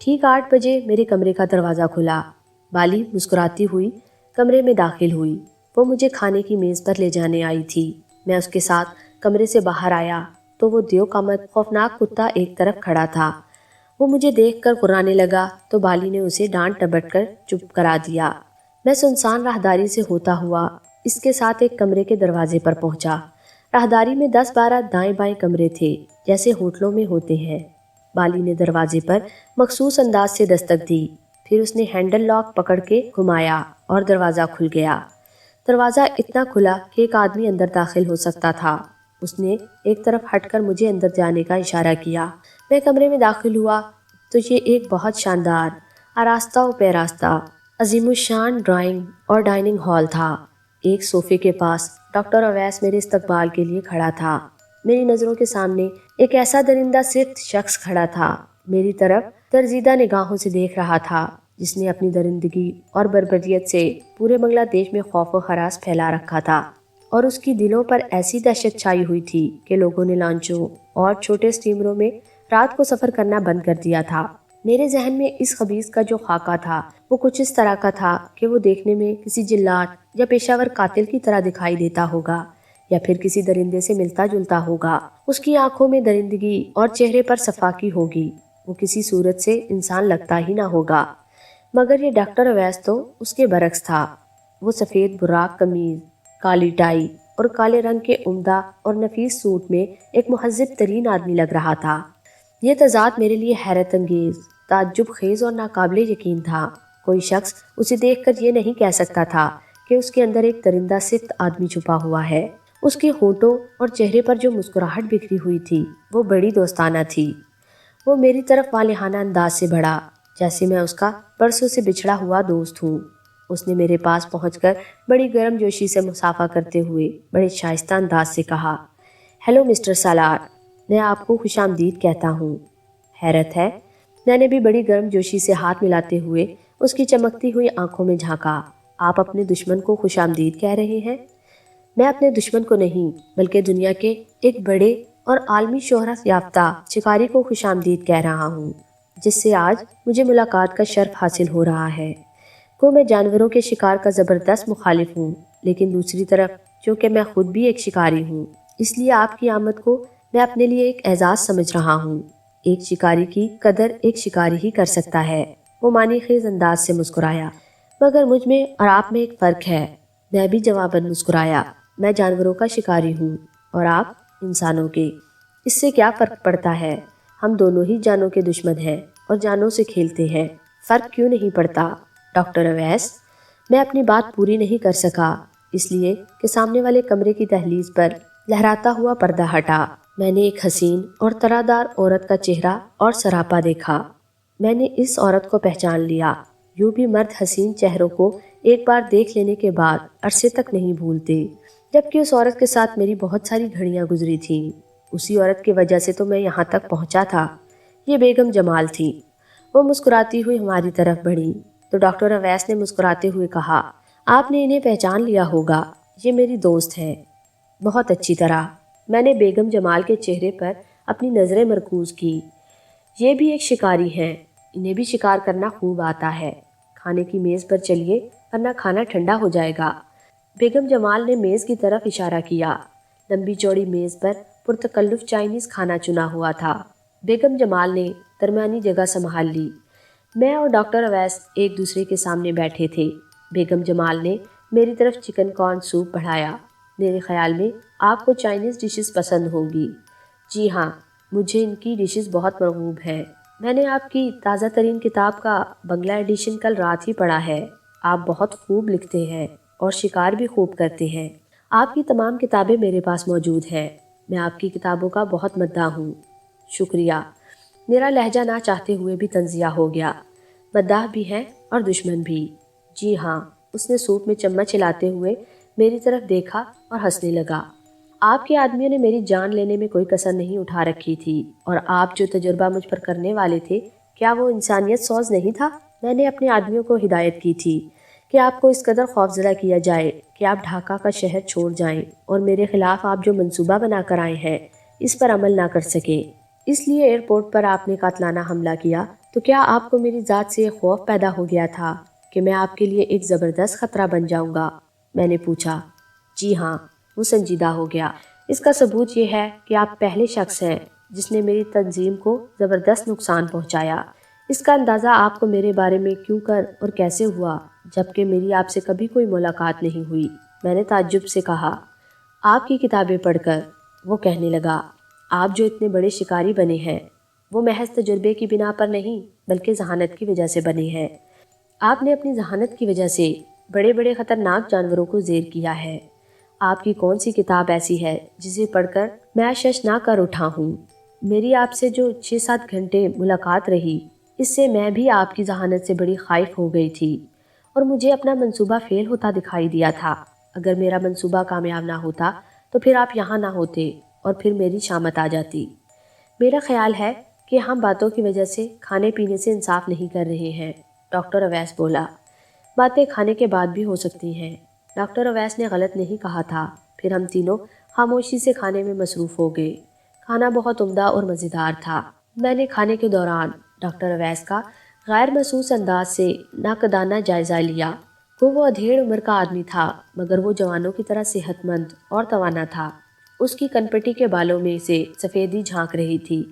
ٹھیک 8 بجے میرے کمرے کا دروازہ کھلا۔ بالی مسکراتی ہوئی کمرے میں داخل ہوئی۔ وہ مجھے کھانے کی میز پر لے جانے آئی تھی۔ میں اس کے ساتھ کمرے سے باہر آیا تو وہ دیو قامت خوفناک کتا ایک طرف کھڑا تھا۔ وہ مجھے دیکھ کر کرانے لگا تو بالی نے اسے ڈانٹ ڈپٹ کر چپ کرا دیا۔ میں سنسان راہداری سے ہوتا ہوا اس کے ساتھ ایک کمرے کے دروازے پر پہنچا۔ راہداری میں 10-12 دائیں بائیں کمرے تھے جیسے ہوٹلوں میں ہوتے ہیں۔ بالی نے دروازے پر مخصوص انداز سے دستک دی، پھر اس نے ہینڈل لاک پکڑ کے گھمایا اور دروازہ کھل گیا۔ دروازہ اتنا کھلا کہ ایک آدمی اندر داخل ہو سکتا تھا۔ اس نے ایک طرف ہٹ کر مجھے اندر جانے کا اشارہ کیا۔ میں کمرے میں داخل ہوا تو یہ ایک بہت شاندار، آراستہ و پیراستہ، عظیم الشان ڈرائنگ اور ڈائننگ ہال تھا۔ ایک صوفے کے پاس ڈاکٹر اویس میرے استقبال کے لیے کھڑا تھا۔ میری نظروں کے سامنے ایک ایسا درندہ صفت شخص کھڑا تھا، میری طرف ترزیدہ نگاہوں سے دیکھ رہا تھا، جس نے اپنی درندگی اور بربریت سے پورے بنگلہ دیش میں خوف و ہراس پھیلا رکھا تھا، اور اس کی دلوں پر ایسی دہشت چھائی ہوئی تھی کہ لوگوں نے لانچوں اور چھوٹے اسٹیمروں میں رات کو سفر کرنا بند کر دیا تھا۔ میرے ذہن میں اس خبیث کا جو خاکہ تھا وہ کچھ اس طرح کا تھا کہ وہ دیکھنے میں کسی جلاد یا پیشہ ور قاتل کی طرح دکھائی دیتا ہوگا، یا پھر کسی درندے سے ملتا جلتا ہوگا۔ اس کی آنکھوں میں درندگی اور چہرے پر صفاقی ہوگی، وہ کسی صورت سے انسان لگتا ہی نہ ہوگا۔ مگر یہ ڈاکٹر اویس تو اس کے برعکس تھا۔ وہ سفید براق قمیض، کالی ٹائی اور کالے رنگ کے عمدہ اور نفیس سوٹ میں ایک مہذب ترین آدمی لگ رہا تھا۔ یہ تضاد میرے لیے حیرت انگیز، تعجب خیز اور ناقابل یقین تھا۔ کوئی شخص اسے دیکھ کر یہ نہیں کہہ سکتا تھا کہ اس کے اندر ایک درندہ صفت آدمی چھپا ہوا ہے۔ اس کے ہونٹوں اور چہرے پر جو مسکراہٹ بکھری ہوئی تھی وہ بڑی دوستانہ تھی۔ وہ میری طرف والہانہ انداز سے بڑھا، جیسے میں اس کا برسوں سے بچھڑا ہوا دوست ہوں۔ اس نے میرے پاس پہنچ کر بڑی گرم جوشی سے مصافحہ کرتے ہوئے بڑے شائستہ انداز سے کہا، ہیلو مسٹر سالار، میں آپ کو خوش آمدید کہتا ہوں۔ حیرت ہے، میں نے بھی بڑی گرم جوشی سے ہاتھ ملاتے ہوئے اس کی چمکتی ہوئی آنکھوں میں جھانکا۔ آپ اپنے دشمن کو خوش آمدید کہہ رہے ہیں؟ میں اپنے دشمن کو نہیں بلکہ دنیا کے ایک بڑے اور عالمی شہرت یافتہ شکاری کو خوش آمدید کہہ رہا ہوں، جس سے آج مجھے ملاقات کا شرف حاصل ہو رہا ہے۔ میں جانوروں کے شکار کا زبردست مخالف ہوں، لیکن دوسری طرف چونکہ میں خود بھی ایک شکاری ہوں، اس لیے آپ کی آمد کو میں اپنے لیے ایک اعزاز سمجھ رہا ہوں۔ ایک شکاری کی قدر ایک شکاری ہی کر سکتا ہے۔ وہ معنی خیز انداز سے مسکرایا، مگر مجھ میں اور آپ میں ایک فرق ہے۔ میں بھی جواباً مسکرایا، میں جانوروں کا شکاری ہوں اور آپ انسانوں کے۔ اس سے کیا فرق پڑتا ہے؟ ہم دونوں ہی جانوں کے دشمن ہیں اور جانوں سے کھیلتے ہیں۔ فرق کیوں نہیں پڑتا ڈاکٹر اویس؟ میں اپنی بات پوری نہیں کر سکا، اس لیے کہ سامنے والے کمرے کی دہلیز پر لہراتا ہوا پردہ ہٹا۔ میں نے ایک حسین اور طرح عورت کا چہرہ اور سراپا دیکھا۔ میں نے اس عورت کو پہچان لیا۔ یوں بھی مرد حسین چہروں کو ایک بار دیکھ لینے کے بعد عرصے تک نہیں بھولتے، جبکہ اس عورت کے ساتھ میری بہت ساری گھڑیاں گزری تھیں۔ اسی عورت کی وجہ سے تو میں یہاں تک پہنچا تھا۔ یہ بیگم جمال تھی۔ وہ مسکراتی ہوئی ہماری طرف بڑھی تو ڈاکٹر اویس نے مسکراتے ہوئے کہا، آپ نے انہیں پہچان لیا ہوگا، یہ میری دوست ہے۔ بہت اچھی طرح۔ میں نے بیگم جمال کے چہرے پر اپنی نظریں مرکوز کی۔ یہ بھی ایک شکاری ہیں، انہیں بھی شکار کرنا خوب آتا ہے۔ کھانے کی میز پر چلیے ورنہ کھانا ٹھنڈا ہو جائے گا۔ بیگم جمال نے میز کی طرف اشارہ کیا۔ لمبی چوڑی میز پر پرتکلف چائنیز کھانا چنا ہوا تھا۔ بیگم جمال نے درمیانی جگہ سنبھال لی۔ میں اور ڈاکٹر اویس ایک دوسرے کے سامنے بیٹھے تھے۔ بیگم جمال نے میری طرف چکن کارن سوپ بڑھایا۔ میرے خیال میں آپ کو چائنیز ڈشز پسند ہوں گی۔ جی ہاں، مجھے ان کی ڈشز بہت مرغوب ہیں۔ میں نے آپ کی تازہ ترین کتاب کا بنگلہ ایڈیشن کل رات ہی پڑھا ہے۔ آپ بہت خوب لکھتے ہیں اور شکار بھی خوب کرتے ہیں۔ آپ کی تمام کتابیں میرے پاس موجود ہیں۔ میں آپ کی کتابوں کا بہت مداح ہوں۔ شکریہ۔ میرا لہجہ نہ چاہتے ہوئے بھی تنزیہ ہو گیا۔ مداح بھی ہیں اور دشمن بھی۔ جی ہاں، اس نے سوپ میں چمچ ہلاتے ہوئے میری طرف دیکھا اور ہنسنے لگا۔ آپ کے آدمیوں نے میری جان لینے میں کوئی کسر نہیں اٹھا رکھی تھی، اور آپ جو تجربہ مجھ پر کرنے والے تھے، کیا وہ انسانیت سوز نہیں تھا؟ میں نے اپنے آدمیوں کو ہدایت کی تھی کہ آپ کو اس قدر خوفزدہ کیا جائے کہ آپ ڈھاکہ کا شہر چھوڑ جائیں اور میرے خلاف آپ جو منصوبہ بنا کر آئے ہیں اس پر عمل نہ کر سکیں۔ اس لیے ایئرپورٹ پر آپ نے قاتلانہ حملہ کیا تو کیا آپ کو میری ذات سے خوف پیدا ہو گیا تھا کہ میں آپ کے لیے ایک زبردست خطرہ بن جاؤں گا؟ میں نے پوچھا۔ جی ہاں، وہ سنجیدہ ہو گیا۔ اس کا ثبوت یہ ہے کہ آپ پہلے شخص ہیں جس نے میری تنظیم کو زبردست نقصان پہنچایا۔ اس کا اندازہ آپ کو میرے بارے میں کیوں کر اور کیسے ہوا جبکہ میری آپ سے کبھی کوئی ملاقات نہیں ہوئی؟ میں نے تعجب سے کہا۔ آپ کی کتابیں پڑھ کر۔ وہ کہنے لگا، آپ جو اتنے بڑے شکاری بنے ہیں وہ محض تجربے کی بنا پر نہیں بلکہ ذہانت کی وجہ سے بنے ہیں۔ آپ نے اپنی ذہانت کی وجہ سے بڑے بڑے خطرناک جانوروں کو زیر کیا ہے۔ آپ کی کون سی کتاب ایسی ہے جسے پڑھ کر میں شش نہ کر اٹھا ہوں؟ میری آپ سے جو 6-7 گھنٹے ملاقات رہی، اس سے میں بھی آپ کی ذہانت سے بڑی خائف ہو گئی تھی اور مجھے اپنا منصوبہ فیل ہوتا دکھائی دیا تھا۔ اگر میرا منصوبہ کامیاب نہ ہوتا تو پھر آپ یہاں نہ ہوتے اور پھر میری شامت آ جاتی۔ میرا خیال ہے کہ ہم باتوں کی وجہ سے کھانے پینے سے انصاف نہیں کر رہے ہیں، ڈاکٹر اویس بولا۔ باتیں کھانے کے بعد بھی ہو سکتی ہیں۔ ڈاکٹر اویس نے غلط نہیں کہا تھا۔ پھر ہم تینوں خاموشی سے کھانے میں مصروف ہو گئے۔ کھانا بہت عمدہ اور مزیدار تھا۔ میں نے کھانے کے دوران ڈاکٹر اویس کا غیر محسوس انداز سے ناقدانہ جائزہ لیا۔ وہ ادھیڑ عمر کا آدمی تھا مگر وہ جوانوں کی طرح صحت مند اور توانا تھا۔ اس کی کنپٹی کے بالوں میں سے سفیدی جھانک رہی تھی۔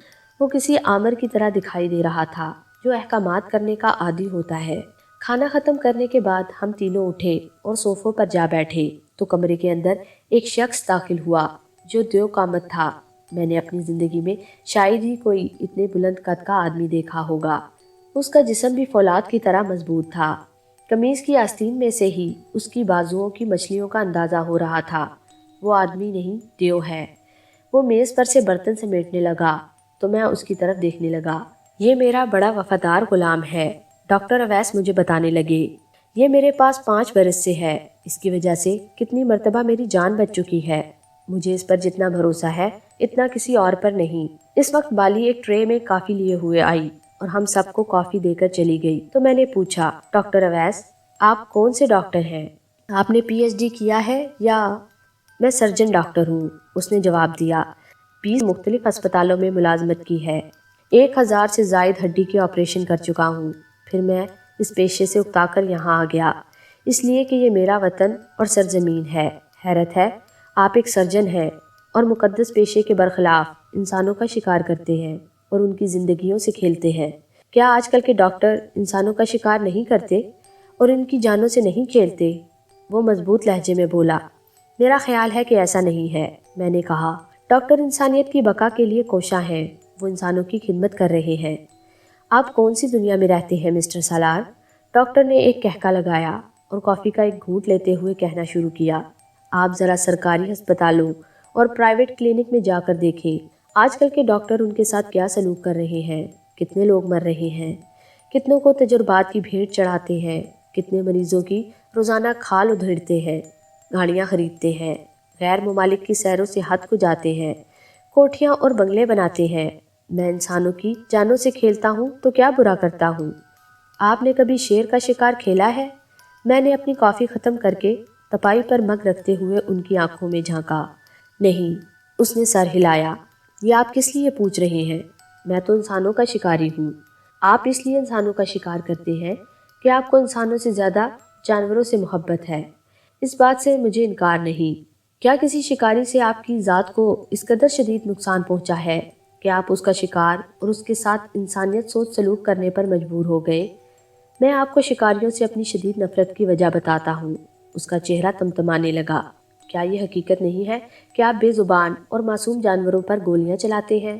وہ کسی آمر کی طرح دکھائی دے رہا تھا جو احکامات کرنے کا عادی ہوتا ہے۔ کھانا ختم کرنے کے بعد ہم تینوں اٹھے اور صوفوں پر جا بیٹھے تو کمرے کے اندر ایک شخص داخل ہوا جو دیو قامت تھا۔ میں نے اپنی زندگی میں شاید ہی کوئی اتنے بلند قد کا آدمی دیکھا ہوگا۔ اس کا جسم بھی فولاد کی طرح مضبوط تھا۔ قمیض کی آستین میں سے ہی اس کی بازوؤں کی مچھلیوں کا اندازہ ہو رہا تھا۔ وہ آدمی نہیں، دیو ہے۔ وہ میز پر سے برتن سمیٹنے لگا تو میں اس کی طرف دیکھنے لگا۔ یہ میرا بڑا وفادار غلام ہے، ڈاکٹر اویس مجھے بتانے لگے۔ یہ میرے پاس 5 برس سے ہے۔ اس کی وجہ سے کتنی مرتبہ میری جان بچ چکی ہے۔ مجھے اس پر جتنا بھروسہ ہے اتنا کسی اور پر نہیں۔ اس وقت بالی ایک ٹرے میں کافی لیے ہوئے آئی اور ہم سب کو کافی دے کر چلی گئی تو میں نے پوچھا، ڈاکٹر اویس آپ کون سے ڈاکٹر ہیں؟ آپ نے پی ایچ ڈی کیا ہے یا؟ میں سرجن ڈاکٹر ہوں، اس نے جواب دیا۔ 20 مختلف ہسپتالوں میں ملازمت کی ہے۔ 1000 سے زائد ہڈی کے آپریشن کر چکا ہوں۔ پھر میں اس پیشے سے اکتا کر یہاں آ گیا اس لیے کہ یہ میرا وطن اور سرزمین ہے۔ حیرت ہے، آپ ایک سرجن ہیں اور مقدس پیشے کے برخلاف انسانوں کا شکار کرتے ہیں اور ان کی زندگیوں سے کھیلتے ہیں۔ کیا آج کل کے ڈاکٹر انسانوں کا شکار نہیں کرتے اور ان کی جانوں سے نہیں کھیلتے؟ وہ مضبوط لہجے میں بولا۔ میرا خیال ہے کہ ایسا نہیں ہے، میں نے کہا۔ ڈاکٹر انسانیت کی بقا کے لیے کوشاں ہیں، وہ انسانوں کی خدمت کر رہے ہیں۔ آپ کون سی دنیا میں رہتے ہیں مسٹر سالار؟ ڈاکٹر نے ایک کہکا لگایا اور کافی کا ایک گھونٹ لیتے ہوئے کہنا شروع کیا۔ آپ ذرا سرکاری ہسپتالوں اور پرائیویٹ کلینک میں جا کر دیکھیں آج کل کے ڈاکٹر ان کے ساتھ کیا سلوک کر رہے ہیں۔ کتنے لوگ مر رہے ہیں، کتنوں کو تجربات کی بھیٹ چڑھاتے ہیں، کتنے مریضوں کی روزانہ کھال ادھیڑتے ہیں، گاڑیاں خریدتے ہیں، غیر ممالک کی سیر و سیاحت کو جاتے ہیں، کوٹھیاں اور بنگلے بناتے ہیں۔ میں انسانوں کی جانوں سے کھیلتا ہوں تو کیا برا کرتا ہوں؟ آپ نے کبھی شیر کا شکار کھیلا ہے؟ میں نے اپنی کافی ختم کر کے تپائی پر مگ رکھتے ہوئے ان کی آنکھوں میں جھانکا۔ نہیں، اس نے سر ہلایا۔ یہ آپ کس لیے پوچھ رہے ہیں؟ میں تو انسانوں کا شکاری ہوں۔ آپ اس لیے انسانوں کا شکار کرتے ہیں کہ آپ کو انسانوں سے زیادہ جانوروں سے محبت ہے۔ اس بات سے مجھے انکار نہیں۔ کیا کسی شکاری سے آپ کی ذات کو اس قدر شدید نقصان پہنچا ہے کہ آپ اس کا شکار اور اس کے ساتھ انسانیت سوچ سلوک کرنے پر مجبور ہو گئے؟ میں آپ کو شکاریوں سے اپنی شدید نفرت کی وجہ بتاتا ہوں۔ اس کا چہرہ تمتمانے لگا۔ کیا یہ حقیقت نہیں ہے کہ آپ بے زبان اور معصوم جانوروں پر گولیاں چلاتے ہیں،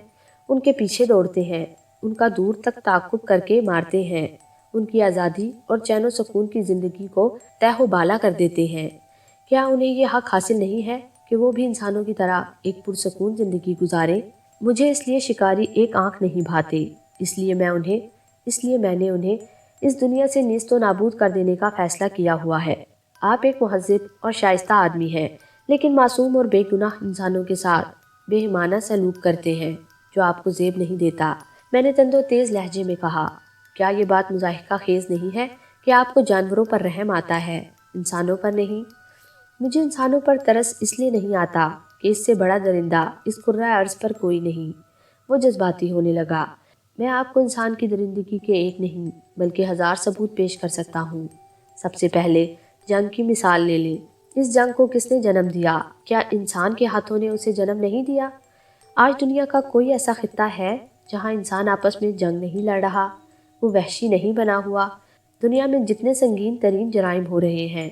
ان کے پیچھے دوڑتے ہیں، ان کا دور تک تعاقب کر کے مارتے ہیں، ان کی آزادی اور چین و سکون کی زندگی کو تہ و بالا کر دیتے ہیں؟ کیا انہیں یہ حق حاصل نہیں ہے کہ وہ بھی انسانوں کی طرح ایک پرسکون زندگی گزاریں؟ مجھے اس لیے شکاری ایک آنکھ نہیں بھاتے، اس لیے میں نے انہیں اس دنیا سے نیست و نابود کر دینے کا فیصلہ کیا ہوا ہے۔ آپ ایک مہذب اور شائستہ آدمی ہیں لیکن معصوم اور بے گناہ انسانوں کے ساتھ بے ایمانہ سلوک کرتے ہیں جو آپ کو زیب نہیں دیتا۔ میں نے تند و تیز لہجے میں کہا، کیا یہ بات مضاحکہ خیز نہیں ہے کہ آپ کو جانوروں پر رحم آتا ہے، انسانوں پر نہیں؟ مجھے انسانوں پر ترس اس لیے نہیں آتا کہ اس سے بڑا درندہ اس کرۂ ارض پر کوئی نہیں۔ وہ جذباتی ہونے لگا۔ میں آپ کو انسان کی درندگی کے ایک نہیں بلکہ 1000 ثبوت پیش کر سکتا ہوں۔ سب سے پہلے جنگ کی مثال لے لیں۔ اس جنگ کو کس نے جنم دیا؟ کیا انسان کے ہاتھوں نے اسے جنم نہیں دیا؟ آج دنیا کا کوئی ایسا خطہ ہے جہاں انسان آپس میں جنگ نہیں لڑ رہا، وہ وحشی نہیں بنا ہوا؟ دنیا میں جتنے سنگین ترین جرائم ہو رہے ہیں،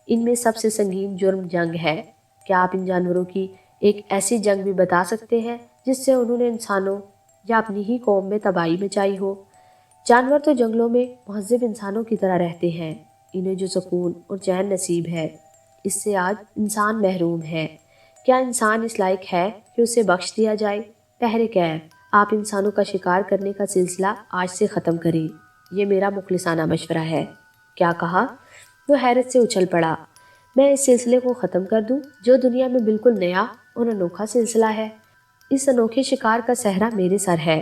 ان میں سب سے سنگین جرم جنگ ہے۔ کیا آپ ان جانوروں کی ایک ایسی جنگ بھی بتا سکتے ہیں جس سے انہوں نے انسانوں یا اپنی ہی قوم میں تباہی مچائی ہو؟ جانور تو جنگلوں میں مہذب انسانوں کی طرح رہتے ہیں، انہیں جو سکون اور چین نصیب ہے، اس سے آج انسان محروم ہے۔ کیا انسان اس لائق ہے کہ اسے بخش دیا جائے؟ تحریکیں، آپ انسانوں کا شکار کرنے کا سلسلہ آج سے ختم کریں، یہ میرا مخلصانہ مشورہ ہے۔ کیا کہا؟ وہ حیرت سے اچھل پڑا۔ میں اس سلسلے کو ختم کر دوں جو دنیا میں بالکل نیا اور انوکھا سلسلہ ہے؟ اس انوکھے شکار کا صحرا میرے سر ہے۔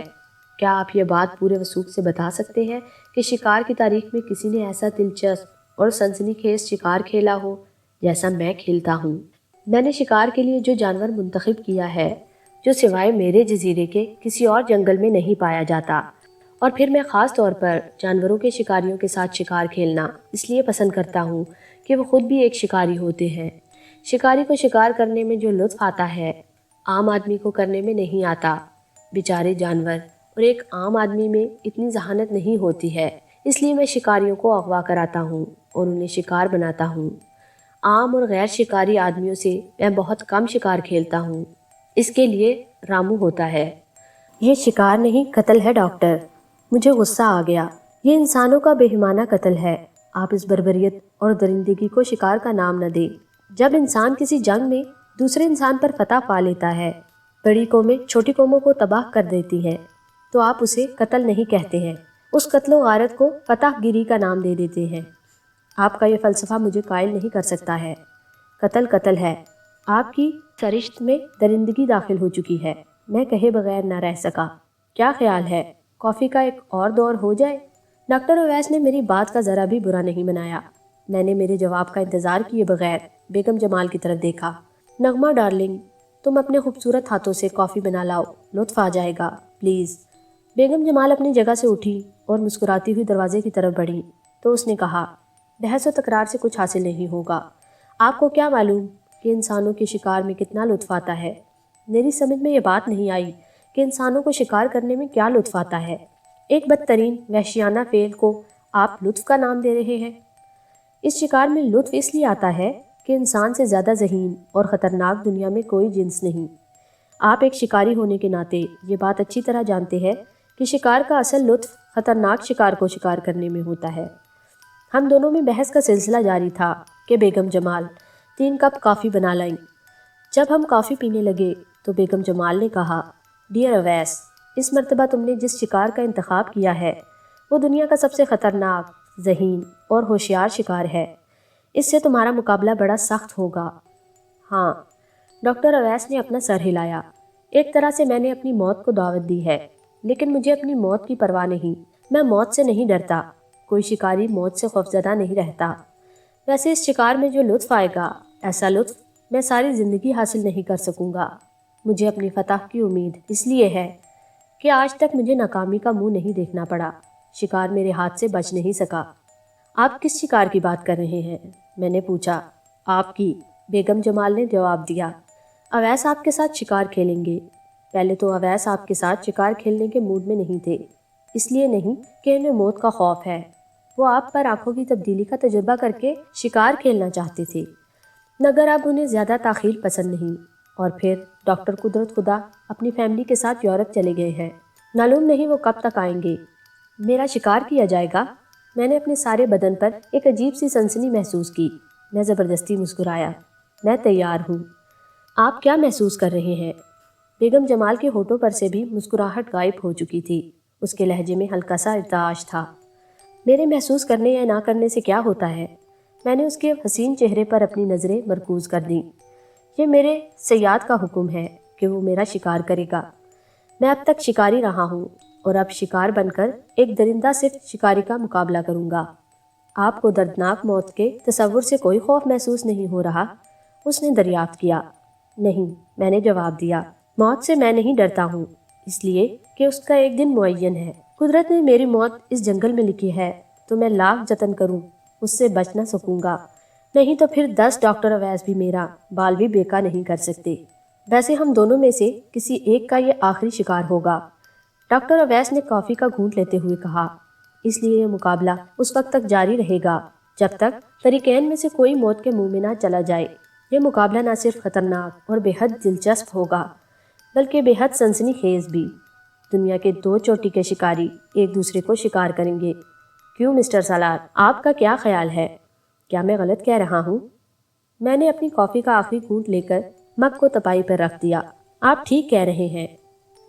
کیا آپ یہ بات پورے وثوق سے بتا سکتے ہیں کہ شکار کی تاریخ میں کسی نے ایسا دلچسپ اور سنسنی خیز شکار کھیلا ہو جیسا میں کھیلتا ہوں؟ میں نے شکار کے لیے جو جانور منتخب کیا ہے، جو سوائے میرے جزیرے کے کسی اور جنگل میں نہیں پایا جاتا، اور پھر میں خاص طور پر جانوروں کے شکاریوں کے ساتھ شکار کھیلنا اس لیے پسند کرتا ہوں کہ وہ خود بھی ایک شکاری ہوتے ہیں۔ شکاری کو شکار کرنے میں جو لطف آتا ہے، عام آدمی کو کرنے میں نہیں آتا۔ بیچارے جانور اور ایک عام آدمی میں اتنی ذہانت نہیں ہوتی ہے، اس لیے میں شکاریوں کو اغوا کراتا ہوں اور انہیں شکار بناتا ہوں۔ عام اور غیر شکاری آدمیوں سے میں بہت کم شکار کھیلتا ہوں۔ اس کے لیے رامو ہوتا ہے۔ یہ شکار نہیں، قتل ہے ڈاکٹر۔ مجھے غصہ آ گیا۔ یہ انسانوں کا بےایمانہ قتل ہے۔ آپ اس بربریت اور درندگی کو شکار کا نام نہ دیں۔ جب انسان کسی جنگ میں دوسرے انسان پر فتح پا لیتا ہے، بڑی قومیں چھوٹی قوموں کو تباہ کر دیتی ہیں، تو آپ اسے قتل نہیں کہتے ہیں، اس قتل و غارت کو فتح گیری کا نام دے دیتے ہیں۔ آپ کا یہ فلسفہ مجھے قائل نہیں کر سکتا ہے۔ قتل قتل ہے۔ آپ کی سرشت میں درندگی داخل ہو چکی ہے۔ میں کہے بغیر نہ رہ سکا۔ کیا خیال ہے کافی کا ایک اور دور ہو جائے؟ ڈاکٹر اویس نے میری بات کا ذرا بھی برا نہیں منایا۔ میں نے میرے جواب کا انتظار کیے بغیر بیگم جمال کی طرف دیکھا۔ نغمہ ڈارلنگ، تم اپنے خوبصورت ہاتھوں سے کافی بنا لاؤ، لطف آ جائے گا، پلیز۔ بیگم جمال اپنی جگہ سے اٹھی اور مسکراتی ہوئی دروازے کی طرف بڑھی تو اس نے کہا، بحث و تکرار سے کچھ حاصل نہیں ہوگا۔ آپ کو کیا معلوم کہ انسانوں کے شکار میں کتنا لطف آتا ہے؟ میری سمجھ میں یہ بات نہیں آئی کہ انسانوں کو شکار کرنے میں کیا لطف آتا ہے۔ ایک بدترین وحشیانہ فعل کو آپ لطف کا نام دے رہے ہیں۔ اس شکار میں لطف اس لیے آتا ہے کہ انسان سے زیادہ ذہین اور خطرناک دنیا میں کوئی جنس نہیں۔ آپ ایک شکاری ہونے کے ناطے یہ بات اچھی طرح جانتے ہیں کہ شکار کا اصل لطف خطرناک شکار کو شکار کرنے میں ہوتا ہے۔ ہم دونوں میں بحث کا سلسلہ جاری تھا کہ بیگم جمال 3 کپ کافی بنا لائیں۔ جب ہم کافی پینے لگے تو بیگم جمال نے کہا، ڈیئر اویس، اس مرتبہ تم نے جس شکار کا انتخاب کیا ہے وہ دنیا کا سب سے خطرناک، ذہین اور ہوشیار شکار ہے۔ اس سے تمہارا مقابلہ بڑا سخت ہوگا۔ ہاں، ڈاکٹر اویس نے اپنا سر ہلایا۔ ایک طرح سے میں نے اپنی موت کو دعوت دی ہے، لیکن مجھے اپنی موت کی پرواہ نہیں۔ میں موت سے نہیں ڈرتا۔ کوئی شکاری موت سے خوفزدہ نہیں رہتا۔ ویسے اس شکار میں جو لطف آئے گا، ایسا لطف میں ساری زندگی حاصل نہیں کر سکوں گا۔ مجھے اپنی فتح کی امید اس لیے ہے کہ آج تک مجھے ناکامی کا منہ نہیں دیکھنا پڑا۔ شکار میرے ہاتھ سے بچ نہیں سکا۔ آپ کس شکار کی بات کر رہے ہیں؟ میں نے پوچھا۔ آپ کی، بیگم جمال نے جواب دیا۔ اویس آپ کے ساتھ شکار کھیلیں گے۔ پہلے تو اویس آپ کے ساتھ شکار کھیلنے کے موڈ میں نہیں تھے، اس لیے نہیں کہ انہیں موت کا خوف ہے۔ وہ آپ پر آنکھوں کی تبدیلی کا تجربہ کر کے شکار کھیلنا چاہتے تھے، مگر اب انہیں زیادہ تاخیر پسند نہیں۔ اور پھر ڈاکٹر قدرت خدا اپنی فیملی کے ساتھ یورپ چلے گئے ہیں۔ معلوم نہیں وہ کب تک آئیں گے۔ میرا شکار کیا جائے گا؟ میں نے اپنے سارے بدن پر ایک عجیب سی سنسنی محسوس کی۔ میں زبردستی مسکرایا۔ میں تیار ہوں۔ آپ کیا محسوس کر رہے ہیں؟ بیگم جمال کے ہونٹوں پر سے بھی مسکراہٹ غائب ہو چکی تھی۔ اس کے لہجے میں ہلکا سا ارتعاش تھا۔ میرے محسوس کرنے یا نہ کرنے سے کیا ہوتا ہے؟ میں نے اس کے حسین چہرے پر اپنی نظریں مرکوز کر دیں۔ یہ میرے صیاد کا حکم ہے کہ وہ میرا شکار کرے گا۔ میں اب تک شکاری رہا ہوں اور اب شکار بن کر ایک درندہ صرف شکاری کا مقابلہ کروں گا۔ آپ کو دردناک موت کے تصور سے کوئی خوف محسوس نہیں ہو رہا؟ اس نے دریافت کیا۔ نہیں، میں نے جواب دیا، موت سے میں نہیں ڈرتا ہوں، اس لیے کہ کہ اس کا ایک دن معین ہے۔ قدرت نے میری موت اس جنگل میں لکھی ہے تو میں لاکھ جتن کروں اس سے بچ نہ سکوں گا، نہیں تو پھر 10 ڈاکٹر اویس بھی میرا بال بھی بیکا نہیں کر سکتے۔ ویسے ہم دونوں میں سے کسی ایک کا یہ آخری شکار ہوگا، ڈاکٹر اویس نے کافی کا گھونٹ لیتے ہوئے کہا۔ اس لیے یہ مقابلہ اس وقت تک جاری رہے گا جب تک فریقین میں سے کوئی موت کے منہ میں نہ چلا جائے۔ یہ مقابلہ نہ صرف خطرناک اور بے حد دلچسپ ہوگا بلکہ بے حد سنسنی خیز بھی۔ دنیا کے 2 چوٹی کے شکاری ایک دوسرے کو شکار کریں گے۔ کیوں مسٹر سالار، آپ کا کیا خیال ہے؟ کیا میں غلط کہہ رہا ہوں؟ میں نے اپنی کافی کا آخری گھونٹ لے کر مگ کو تپائی پر رکھ دیا۔ آپ ٹھیک کہہ رہے ہیں،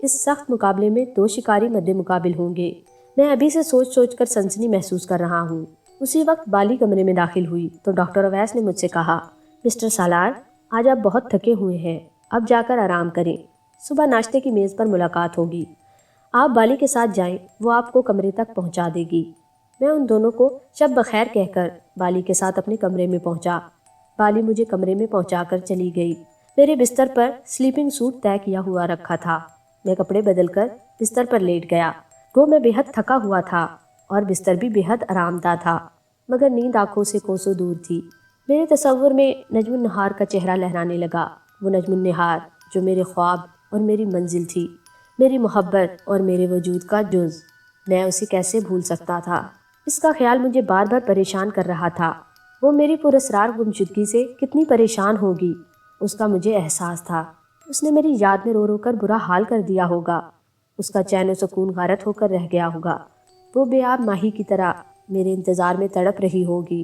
اس سخت مقابلے میں 2 شکاری مد مقابل ہوں گے۔ میں ابھی سے سوچ کر سنسنی محسوس کر رہا ہوں۔ اسی وقت بالی کمرے میں داخل ہوئی تو ڈاکٹر اویس نے مجھ سے کہا، مسٹر سالار، آج آپ بہت تھکے ہوئے ہیں، اب جا کر آرام کریں، صبح ناشتے کی میز پر ملاقات ہوگی۔ آپ بالی کے ساتھ جائیں، وہ آپ کو کمرے تک پہنچا دے گی۔ میں ان دونوں کو شب بخیر کہہ کر بالی کے ساتھ اپنے کمرے میں پہنچا۔ بالی مجھے کمرے میں پہنچا کر چلی گئی۔ میرے بستر پر سلیپنگ سوٹ طے کیا ہوا رکھا تھا۔ میں کپڑے بدل کر بستر پر لیٹ گیا۔ گو میں بے حد تھکا ہوا تھا اور بستر بھی بے حد آرام دہ تھا، مگر نیند آنکھوں سے کوسوں دور تھی۔ میرے تصور میں نجم النہار کا چہرہ لہرانے لگا، وہ نجم النہار جو میرے خواب اور میری منزل تھی، میری محبت اور میرے وجود کا جز۔ میں اسے کیسے بھول سکتا تھا؟ اس کا خیال مجھے بار بار پریشان کر رہا تھا۔ وہ میری پراسرار گمشدگی سے کتنی پریشان ہوگی، اس کا مجھے احساس تھا۔ اس نے میری یاد میں رو کر برا حال کر دیا ہوگا، اس کا چین و سکون غارت ہو کر رہ گیا ہوگا۔ وہ بے آب ماہی کی طرح میرے انتظار میں تڑپ رہی ہوگی۔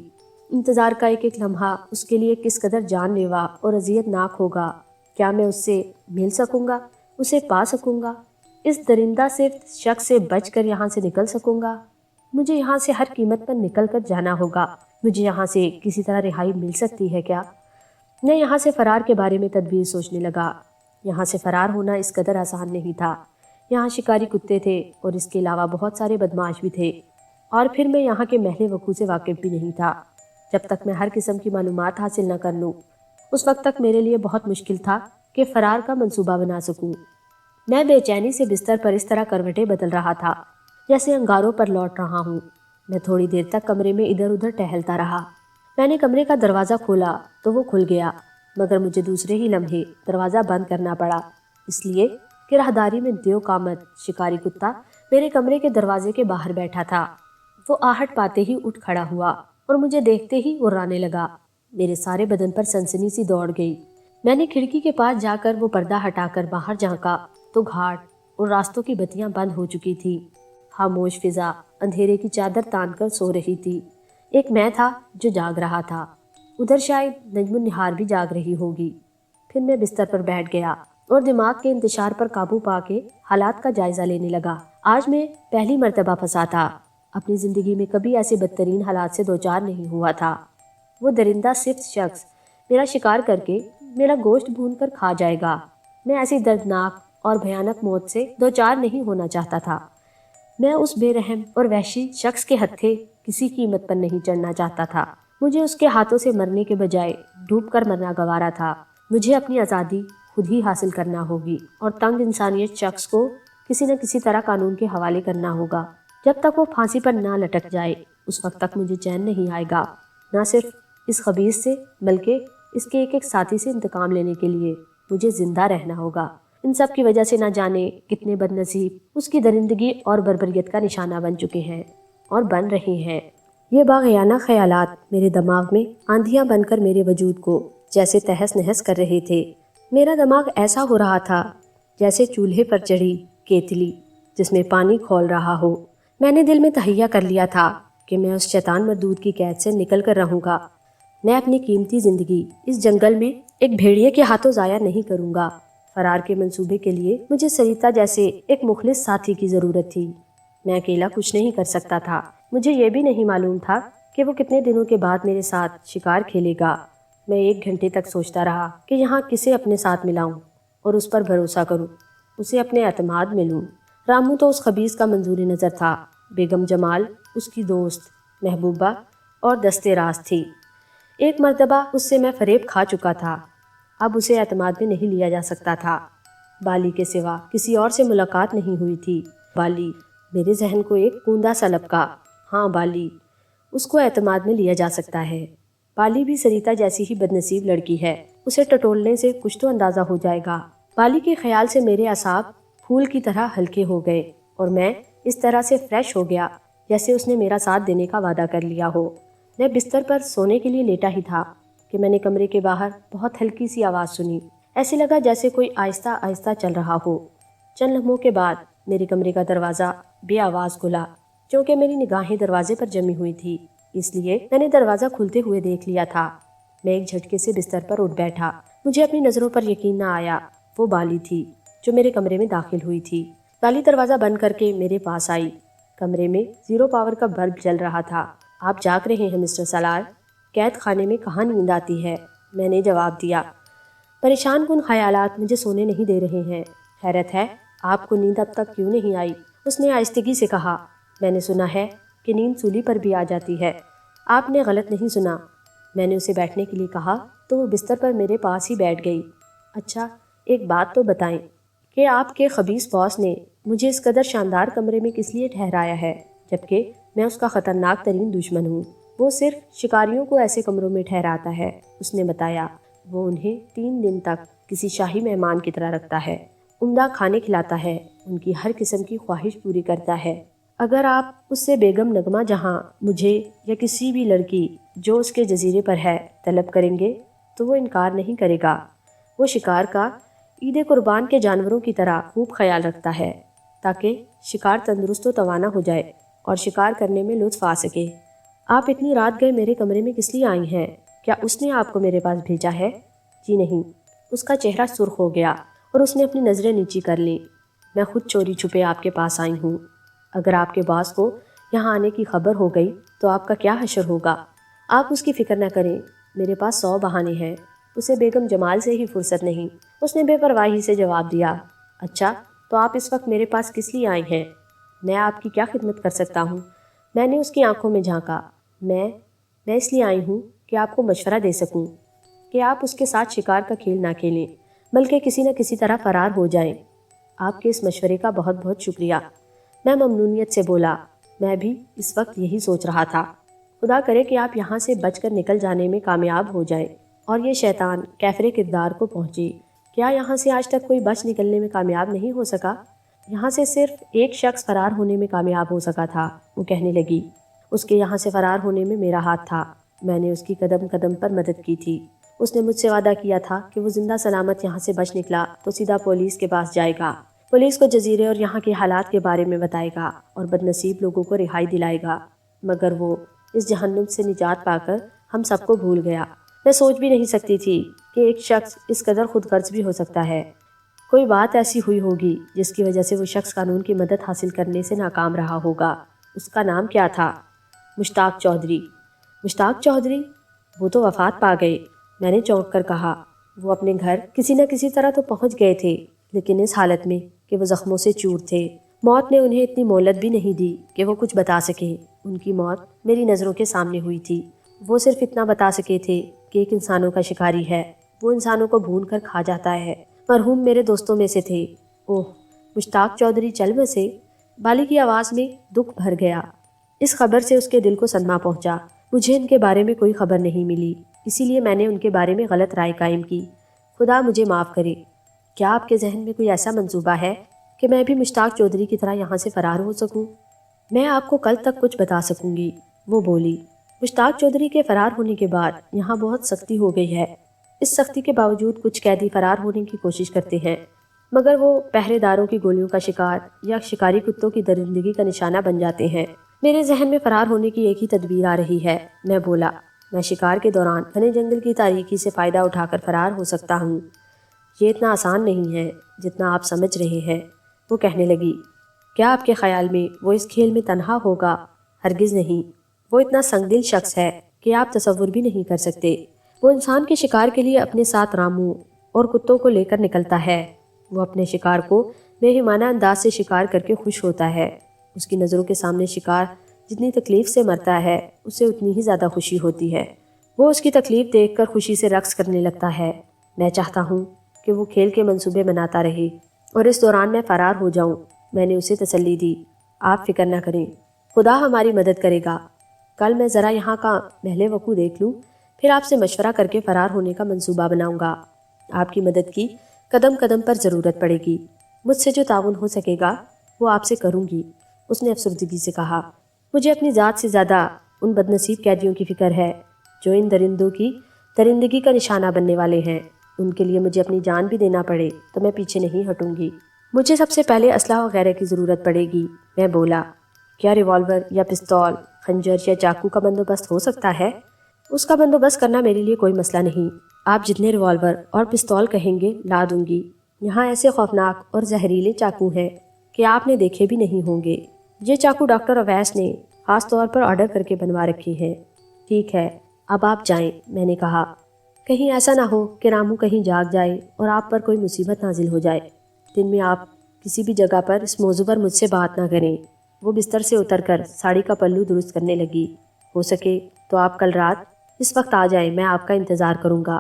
انتظار کا ایک ایک لمحہ اس کے لیے کس قدر جان لیوا اور اذیت ناک ہوگا۔ کیا میں اس سے مل سکوں گا، اسے پا سکوں گا، اس درندہ صرف شخص سے بچ کر یہاں سے نکل سکوں گا؟ مجھے یہاں سے ہر قیمت پر نکل کر جانا ہوگا۔ مجھے یہاں سے کسی طرح رہائی مل سکتی ہے کیا؟ میں یہاں سے فرار کے بارے میں تدبیر سوچنے لگا۔ یہاں سے فرار ہونا اس قدر آسان نہیں تھا۔ یہاں شکاری کتے تھے اور اس کے علاوہ بہت سارے بدمعاش بھی تھے، اور پھر میں یہاں کے محل وقوع سے واقف بھی نہیں تھا۔ جب تک میں ہر قسم کی معلومات حاصل نہ کر لوں، اس وقت تک میرے لیے بہت مشکل تھا کہ فرار کا منصوبہ بنا سکوں۔ میں بے چینی سے بستر پر اس طرح کروٹیں بدل رہا تھا جیسے انگاروں پر لوٹ رہا ہوں۔ میں تھوڑی دیر تک کمرے میں ادھر ادھر ٹہلتا رہا۔ میں نے کمرے کا دروازہ کھولا تو وہ کھل گیا، مگر مجھے دوسرے ہی لمحے دروازہ بند کرنا پڑا، اس لیے کہ راہداری میں دیو قامت شکاری کتا میرے کمرے کے دروازے کے باہر بیٹھا تھا۔ وہ آہٹ پاتے ہی اٹھ کھڑا ہوا اور مجھے دیکھتے ہی غرانے لگا۔ میرے سارے بدن پر سنسنی سی دوڑ گئی۔ میں نے کھڑکی کے پاس جا کر وہ پردہ ہٹا کر باہر جھانکا تو گھاٹ اور راستوں کی بتیاں بند ہو چکی تھی۔ خاموش فضا اندھیرے کی چادر تان کر سو رہی تھی۔ ایک میں تھا جو جاگ رہا تھا، ادھر شاید نجم النہار بھی جاگ رہی ہوگی۔ پھر میں بستر پر بیٹھ گیا اور دماغ کے انتشار پر قابو پا کے حالات کا جائزہ لینے لگا۔ آج میں پہلی مرتبہ پھنسا تھا، اپنی زندگی میں کبھی ایسے بدترین حالات سے دوچار نہیں ہوا تھا۔ وہ درندہ صفت شخص میرا شکار کر کے میرا گوشت بھون کر کھا جائے گا۔ میں ایسی دردناک اور بھیانک موت سے دوچار نہیں ہونا چاہتا تھا۔ میں اس بے رحم اور وحشی شخص کے ہتھے کسی قیمت پر نہیں چڑھنا چاہتا تھا۔ مجھے اس کے ہاتھوں سے مرنے کے بجائے ڈوب کر مرنا گوارا تھا۔ مجھے اپنی آزادی خود ہی حاصل کرنا ہوگی اور تنگ انسانیت شخص کو کسی نہ کسی طرح قانون کے حوالے کرنا ہوگا۔ جب تک وہ پھانسی پر نہ لٹک جائے اس وقت تک مجھے چین نہیں آئے گا۔ نہ صرف اس خبیث سے بلکہ اس کے ایک ایک ساتھی سے انتقام لینے کے لیے مجھے زندہ رہنا ہوگا۔ ان سب کی وجہ سے نہ جانے کتنے بد نصیب اس کی درندگی اور بربریت کا نشانہ بن چکے ہیں اور بن رہے ہیں۔ یہ باغیانہ خیالات میرے دماغ میں آندھیاں بن کر میرے وجود کو جیسے تہس نہس کر رہے تھے۔ میرا دماغ ایسا ہو رہا تھا جیسے چولہے پر چڑھی کیتلی جس میں پانی کھول رہا ہو۔ میں نے دل میں تہیہ کر لیا تھا کہ میں اس شیطان مردود کی قید سے نکل کر رہوں گا۔ میں اپنی قیمتی زندگی اس جنگل میں ایک بھیڑیے کے ہاتھوں ضائع نہیں کروں گا۔ فرار کے منصوبے کے لیے مجھے سریتا جیسے ایک مخلص ساتھی کی ضرورت تھی۔ میں اکیلا کچھ نہیں کر سکتا تھا۔ مجھے یہ بھی نہیں معلوم تھا کہ وہ کتنے دنوں کے بعد میرے ساتھ شکار کھیلے گا۔ میں 1 گھنٹے تک سوچتا رہا کہ یہاں کسے اپنے ساتھ ملاؤں اور اس پر بھروسہ کروں، اسے اپنے اعتماد میں لوں۔ رامو تو اس خبیث کا منظور نظر تھا، بیگم جمال اس کی دوست، محبوبہ اور دستے راست تھی۔ ایک مرتبہ اس سے میں فریب کھا چکا تھا، اب اسے اعتماد میں نہیں لیا جا سکتا تھا۔ بالی کے سوا کسی اور سے ملاقات نہیں ہوئی تھی۔ بالی، میرے ذہن کو ایک کوندہ سا لپکا۔ ہاں بالی، اس کو اعتماد میں لیا جا سکتا ہے۔ بالی بھی سریتا جیسی ہی بدنصیب لڑکی ہے، اسے ٹٹولنے سے کچھ تو اندازہ ہو جائے گا۔ بالی کے خیال سے میرے اعصاب پھول کی طرح ہلکے ہو گئے اور میں اس طرح سے فریش ہو گیا جیسے اس نے میرا ساتھ دینے کا وعدہ کر لیا ہو۔ میں بستر پر سونے کے لیے لیٹا ہی تھا کہ میں نے کمرے کے باہر بہت ہلکی سی آواز سنی۔ ایسے لگا جیسے کوئی آہستہ آہستہ چل رہا ہو۔ چند لمحوں کے بعد میرے کمرے کا دروازہ بے آواز کھلا۔ چونکہ میری نگاہیں دروازے پر جمی ہوئی تھی، اس لیے میں نے دروازہ کھلتے ہوئے دیکھ لیا تھا۔ میں ایک جھٹکے سے بستر پر اٹھ بیٹھا۔ مجھے اپنی نظروں پر یقین نہ آیا۔ وہ بالی تھی جو میرے کمرے میں داخل ہوئی تھی۔ بالی دروازہ بند کر کے میرے پاس آئی۔ کمرے میں 0 پاور کا بلب جل رہا تھا۔ آپ جاگ رہے ہیں مسٹر سالار؟ قید خانے میں کہاں نیند آتی ہے؟ میں نے جواب دیا۔ پریشان کن خیالات مجھے سونے نہیں دے رہے ہیں۔ حیرت ہے آپ کو نیند اب تک کیوں نہیں آئی؟ اس نے آہستگی سے کہا۔ میں نے سنا ہے کہ نیند سولی پر بھی آ جاتی ہے۔ آپ نے غلط نہیں سنا۔ میں نے اسے بیٹھنے کے لیے کہا تو وہ بستر پر میرے پاس ہی بیٹھ گئی۔ اچھا، ایک بات تو بتائیں کہ آپ کے خبیث باس نے مجھے اس قدر شاندار کمرے میں کس لیے ٹھہرایا ہے جبکہ میں اس کا خطرناک ترین دشمن ہوں؟ وہ صرف شکاریوں کو ایسے کمروں میں ٹھہراتا ہے، اس نے بتایا۔ وہ انہیں 3 دن تک کسی شاہی مہمان کی طرح رکھتا ہے، عمدہ کھانے کھلاتا ہے، ان کی ہر قسم کی خواہش پوری کرتا ہے۔ اگر آپ اس سے بیگم نغمہ جہاں مجھے یا کسی بھی لڑکی جو اس کے جزیرے پر ہے طلب کریں گے تو وہ انکار نہیں کرے گا۔ وہ شکار کا عید قربان کے جانوروں کی طرح خوب خیال رکھتا ہے تاکہ شکار تندرست و توانا ہو جائے اور شکار کرنے میں لطف آ سکے۔ آپ اتنی رات گئے میرے کمرے میں کس لیے آئی ہیں؟ کیا اس نے آپ کو میرے پاس بھیجا ہے؟ جی نہیں۔ اس کا چہرہ سرخ ہو گیا اور اس نے اپنی نظریں نیچی کر لیں۔ میں خود چوری چھپے آپ کے پاس آئی ہوں۔ اگر آپ کے باس کو یہاں آنے کی خبر ہو گئی تو آپ کا کیا حشر ہوگا؟ آپ اس کی فکر نہ کریں، میرے پاس 100 بہانے ہیں، اسے بیگم جمال سے ہی فرصت نہیں۔ اس نے بے پرواہی سے جواب دیا۔ اچھا، تو آپ اس وقت میرے پاس کس لیے آئی ہیں؟ میں آپ کی کیا خدمت کر سکتا ہوں؟ میں نے اس کی آنکھوں میں جھانکا۔ میں اس لیے آئی ہوں کہ آپ کو مشورہ دے سکوں کہ آپ اس کے ساتھ شکار کا کھیل نہ کھیلیں بلکہ کسی نہ کسی طرح فرار ہو جائیں۔ آپ کے اس مشورے کا بہت بہت شکریہ، میں ممنونیت سے بولا۔ میں بھی اس وقت یہی سوچ رہا تھا۔ خدا کرے کہ آپ یہاں سے بچ کر نکل جانے میں کامیاب ہو جائیں اور یہ شیطان کیفر کردار کو پہنچے۔ کیا یہاں سے آج تک کوئی بچ نکلنے میں کامیاب نہیں ہو سکا؟ یہاں سے صرف ایک شخص فرار ہونے میں کامیاب ہو سکا تھا، وہ کہنے لگی۔ اس کے یہاں سے فرار ہونے میں میرا ہاتھ تھا۔ میں نے اس کی قدم قدم پر مدد کی تھی۔ اس نے مجھ سے وعدہ کیا تھا کہ وہ زندہ سلامت یہاں سے بچ نکلا تو سیدھا پولیس کے پاس جائے گا، پولیس کو جزیرے اور یہاں کے حالات کے بارے میں بتائے گا اور بدنصیب لوگوں کو رہائی دلائے گا۔ مگر وہ اس جہنم سے نجات پا کر ہم سب کو بھول گیا۔ میں سوچ بھی نہیں سکتی تھی کہ ایک شخص اس قدر خود غرض بھی ہو سکتا ہے۔ کوئی بات ایسی ہوئی ہوگی جس کی وجہ سے وہ شخص قانون کی مدد حاصل کرنے سے ناکام رہا ہوگا۔ اس کا نام کیا تھا؟ مشتاق چودھری۔ مشتاق چودھری؟ وہ تو وفات پا گئے، میں نے چونک کر کہا۔ وہ اپنے گھر کسی نہ کسی طرح تو پہنچ گئے تھے، لیکن اس حالت میں کہ وہ زخموں سے چور تھے۔ موت نے انہیں اتنی مہلت بھی نہیں دی کہ وہ کچھ بتا سکیں۔ ان کی موت میری نظروں کے سامنے ہوئی تھی۔ وہ صرف اتنا بتا سکے تھے کہ ایک انسانوں کا شکاری ہے، وہ انسانوں کو بھون کر کھا جاتا ہے۔ مرحوم میرے دوستوں میں سے تھے۔ اوہ، مشتاق چودھری چل بسے؟ بالی کی آواز میں دکھ بھر گیا۔ اس خبر سے اس کے دل کو صدمہ پہنچا۔ مجھے ان کے بارے میں کوئی خبر نہیں ملی، اسی لیے میں نے ان کے بارے میں غلط رائے قائم کی۔ خدا مجھے معاف کرے۔ کیا آپ کے ذہن میں کوئی ایسا منصوبہ ہے کہ میں بھی مشتاق چودھری کی طرح یہاں سے فرار ہو سکوں؟ میں آپ کو کل تک کچھ بتا سکوں گی، وہ بولی۔ مشتاق چودھری کے فرار ہونے کے بعد یہاں بہت سختی ہو گئی ہے۔ اس سختی کے باوجود کچھ قیدی فرار ہونے کی کوشش کرتے ہیں، مگر وہ پہرے داروں کی گولیوں کا شکار یا شکاری کتوں کی درندگی کا نشانہ بن جاتے ہیں۔ میرے ذہن میں فرار ہونے کی ایک ہی تدبیر آ رہی ہے، میں بولا۔ میں شکار کے دوران گھنے جنگل کی تاریکی سے فائدہ اٹھا کر فرار ہو سکتا ہوں۔ یہ اتنا آسان نہیں ہے جتنا آپ سمجھ رہے ہیں، وہ کہنے لگی۔ کیا آپ کے خیال میں وہ اس کھیل میں تنہا ہوگا؟ ہرگز نہیں۔ وہ اتنا سنگ دل شخص ہے کہ آپ تصور بھی نہیں کر سکتے۔ وہ انسان کے شکار کے لیے اپنے ساتھ راموں اور کتوں کو لے کر نکلتا ہے۔ وہ اپنے شکار کو مہمانہ انداز سے شکار کر کے خوش ہوتا ہے۔ اس کی نظروں کے سامنے شکار جتنی تکلیف سے مرتا ہے اسے اتنی ہی زیادہ خوشی ہوتی ہے۔ وہ اس کی تکلیف دیکھ کر خوشی سے رقص کرنے لگتا ہے۔ میں چاہتا ہوں کہ وہ کھیل کے منصوبے بناتا رہے اور اس دوران میں فرار ہو جاؤں۔ میں نے اسے تسلی دی۔ آپ فکر نہ کریں، خدا ہماری مدد کرے گا۔ کل میں ذرا یہاں کا محل وقوع دیکھ لوں، پھر آپ سے مشورہ کر کے فرار ہونے کا منصوبہ بناؤں گا۔ آپ کی مدد کی قدم قدم پر ضرورت پڑے گی۔ مجھ سے جو تعاون ہو سکے گا وہ آپ سے کروں گی، اس نے افسردگی سے کہا۔ مجھے اپنی ذات سے زیادہ ان بد نصیب قیدیوں کی فکر ہے جو ان درندوں کی درندگی کا نشانہ بننے والے ہیں۔ ان کے لیے مجھے اپنی جان بھی دینا پڑے تو میں پیچھے نہیں ہٹوں گی۔ مجھے سب سے پہلے اسلحہ وغیرہ کی ضرورت پڑے گی، میں بولا۔ کیا ریوالور یا پستول، خنجر یا چاقو کا بندوبست ہو سکتا ہے؟ اس کا بندوبست کرنا میرے لیے کوئی مسئلہ نہیں۔ آپ جتنے ریوالور اور پستول کہیں گے لا دوں گی۔ یہاں ایسے خوفناک اور زہریلے چاقو ہیں کہ آپ نے دیکھے بھی نہیں ہوں گے۔ یہ چاقو ڈاکٹر اویس نے خاص طور پر آرڈر کر کے بنوا رکھے ہیں۔ ٹھیک ہے، اب آپ جائیں، میں نے کہا۔ کہیں ایسا نہ ہو کہ رامو کہیں جاگ جائے اور آپ پر کوئی مصیبت نازل ہو جائے۔ دن میں آپ کسی بھی جگہ پر اس موضوع پر مجھ سے بات نہ کریں۔ وہ بستر سے اتر کر ساڑی کا پلو درست کرنے لگی۔ ہو سکے تو آپ کل رات اس وقت آ جائیں، میں آپ کا انتظار کروں گا۔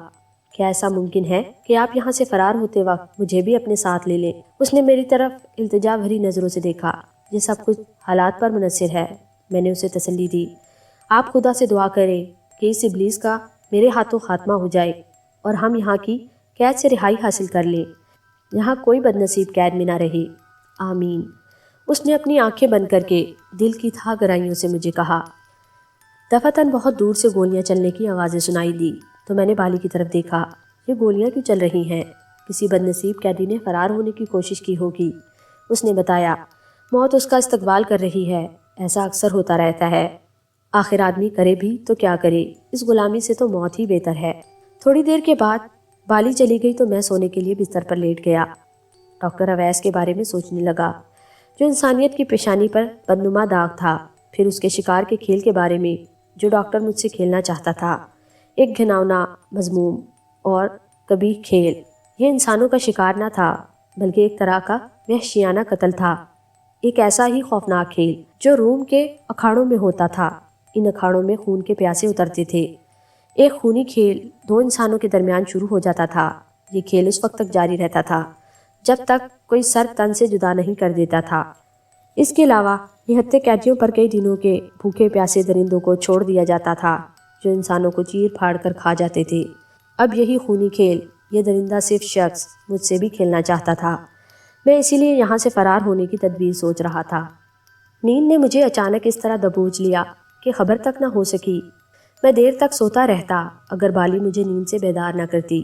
کیا ایسا ممکن ہے کہ آپ یہاں سے فرار ہوتے وقت مجھے بھی اپنے ساتھ لے لیں؟ اس نے میری طرف التجا بھری نظروں سے دیکھا۔ یہ سب کچھ حالات پر منحصر ہے، میں نے اسے تسلی دی۔ آپ خدا سے دعا کریں کہ اس ابلیس کا میرے ہاتھوں خاتمہ ہو جائے اور ہم یہاں کی قید سے رہائی حاصل کر لیں۔ یہاں کوئی بد نصیب قید میں نہ رہے۔ آمین۔ اس نے اپنی آنکھیں بند کر کے دل کی تھا گہرائیوں سے مجھے کہا۔ دفعتاً بہت دور سے گولیاں چلنے کی آوازیں سنائی دی تو میں نے بالی کی طرف دیکھا۔ یہ گولیاں کیوں چل رہی ہیں؟ کسی بد نصیب قیدی نے فرار ہونے کی کوشش کی ہوگی، اس نے بتایا۔ موت اس کا استقبال کر رہی ہے، ایسا اکثر ہوتا رہتا ہے۔ آخر آدمی کرے بھی تو کیا کرے، اس غلامی سے تو موت ہی بہتر ہے۔ تھوڑی دیر کے بعد بالی چلی گئی تو میں سونے کے لیے بستر پر لیٹ گیا۔ ڈاکٹر اویس کے بارے میں سوچنے لگا، جو انسانیت کی پیشانی پر بدنما داغ تھا، پھر اس کے شکار کے کھیل کے بارے میں جو ڈاکٹر مجھ سے کھیلنا چاہتا تھا، ایک گھناؤنا، مذموم اور قبیح کھیل۔ یہ انسانوں کا شکار نہ تھا بلکہ ایک طرح کا وحشیانہ قتل تھا، ایک ایسا ہی خوفناک کھیل جو روم کے اکھاڑوں میں ہوتا تھا۔ ان اکھاڑوں میں خون کے پیاسے اترتے تھے۔ ایک خونی کھیل دو انسانوں کے درمیان شروع ہو جاتا تھا۔ یہ کھیل اس وقت تک جاری رہتا تھا جب تک کوئی سر تن سے جدا نہیں کر دیتا تھا۔ اس کے علاوہ نہتے قیدیوں پر کئی دنوں کے بھوکے پیاسے درندوں کو چھوڑ دیا جاتا تھا جو انسانوں کو چیر پھاڑ کر کھا جاتے تھے۔ اب یہی خونی کھیل یہ درندہ صرف شخص مجھ سے بھی کھیلنا چاہتا تھا۔ میں اسی لیے یہاں سے فرار ہونے کی تدبیر سوچ رہا تھا۔ نیند نے مجھے اچانک اس طرح دبوچ لیا کہ خبر تک نہ ہو سکی۔ میں دیر تک سوتا رہتا اگر بالی مجھے نیند سے بیدار نہ کرتی۔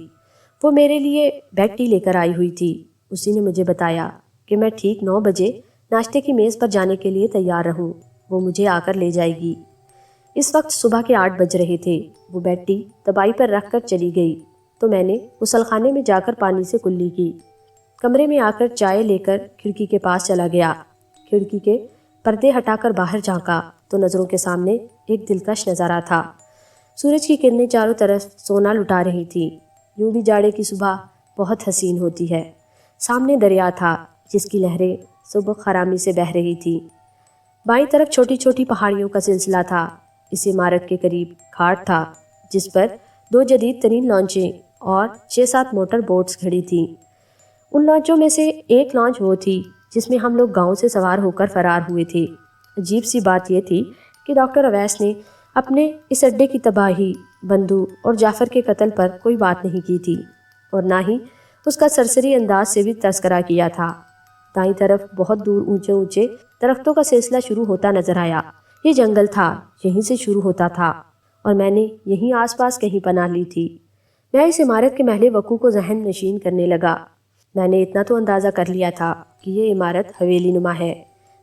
وہ میرے لیے بیڈ ٹی لے کر آئی ہوئی تھی۔ اسی نے مجھے بتایا کہ میں ٹھیک 9 بجے ناشتے کی میز پر جانے کے لیے تیار رہوں، وہ مجھے آ کر لے جائے گی۔ اس وقت صبح کے 8 بج رہے تھے۔ وہ بیڈ ٹی دبائی پر رکھ کر چلی گئی تو میں نے غسل خانے میں جا کر پانی سے کلی کی۔ کمرے میں آ کر چائے لے کر کھڑکی کے پاس چلا گیا۔ کھڑکی کے پردے ہٹا کر باہر جھانکا تو نظروں کے سامنے ایک دلکش نظارہ تھا۔ سورج کی کرنیں چاروں طرف سونا لٹا رہی تھی۔ یوں بھی جاڑے کی صبح بہت حسین ہوتی ہے۔ سامنے دریا تھا جس کی لہریں صبح خرامی سے بہہ رہی تھی۔ بائیں طرف چھوٹی چھوٹی پہاڑیوں کا سلسلہ تھا۔ اس عمارت کے قریب گھاٹ تھا جس پر 2 جدید ترین لانچیں اور 6-7 موٹر بوٹس کھڑی تھیں۔ ان لانچوں میں سے ایک لانچ وہ تھی جس میں ہم لوگ گاؤں سے سوار ہو کر فرار ہوئے تھے۔ عجیب سی بات یہ تھی کہ ڈاکٹر اویس نے اپنے اس اڈے کی تباہی، بندو اور جعفر کے قتل پر کوئی بات نہیں کی تھی اور نہ ہی اس کا سرسری انداز سے بھی تذکرہ کیا تھا۔ دائیں طرف بہت دور اونچے اونچے درختوں کا سلسلہ شروع ہوتا نظر آیا۔ یہ جنگل تھا، یہیں سے شروع ہوتا تھا اور میں نے یہیں آس پاس کہیں پناہ لی تھی۔ میں اس عمارت کے محل وقوع کو ذہن نشین کرنے لگا۔ میں نے اتنا تو اندازہ کر لیا تھا کہ یہ عمارت حویلی نما ہے۔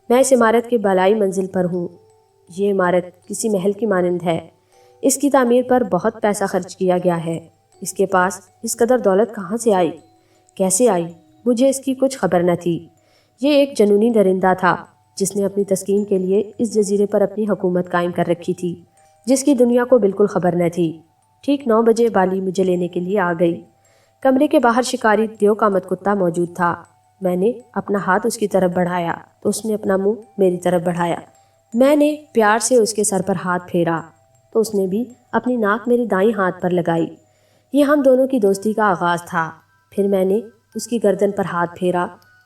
میں اس عمارت کے بالائی منزل پر ہوں۔ یہ عمارت کسی محل کی مانند ہے۔ اس کی تعمیر پر بہت پیسہ خرچ کیا گیا ہے۔ اس کے پاس اس قدر دولت کہاں سے آئی؟ کیسے آئی؟ مجھے اس کی کچھ خبر نہ تھی۔ یہ ایک جنونی درندہ تھا جس نے اپنی تسکین کے لیے اس جزیرے پر اپنی حکومت قائم کر رکھی تھی، جس کی دنیا کو بالکل خبر نہ تھی۔ ٹھیک 9 بجے بالی مجھے لینے کے لیے آ گئی۔ کمرے کے باہر شکاری دیو قامت کتا موجود تھا۔ میں نے اپنا ہاتھ اس کی طرف بڑھایا تو اس نے اپنا منہ میری طرف بڑھایا۔ میں نے پیار سے اس کے سر پر ہاتھ پھیرا تو اس نے بھی اپنی ناک میری دائیں ہاتھ پر لگائی۔ یہ ہم دونوں کی دوستی کا آغاز تھا۔ پھر میں نے اس کی گردن پر ہاتھ پھیرا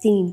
3,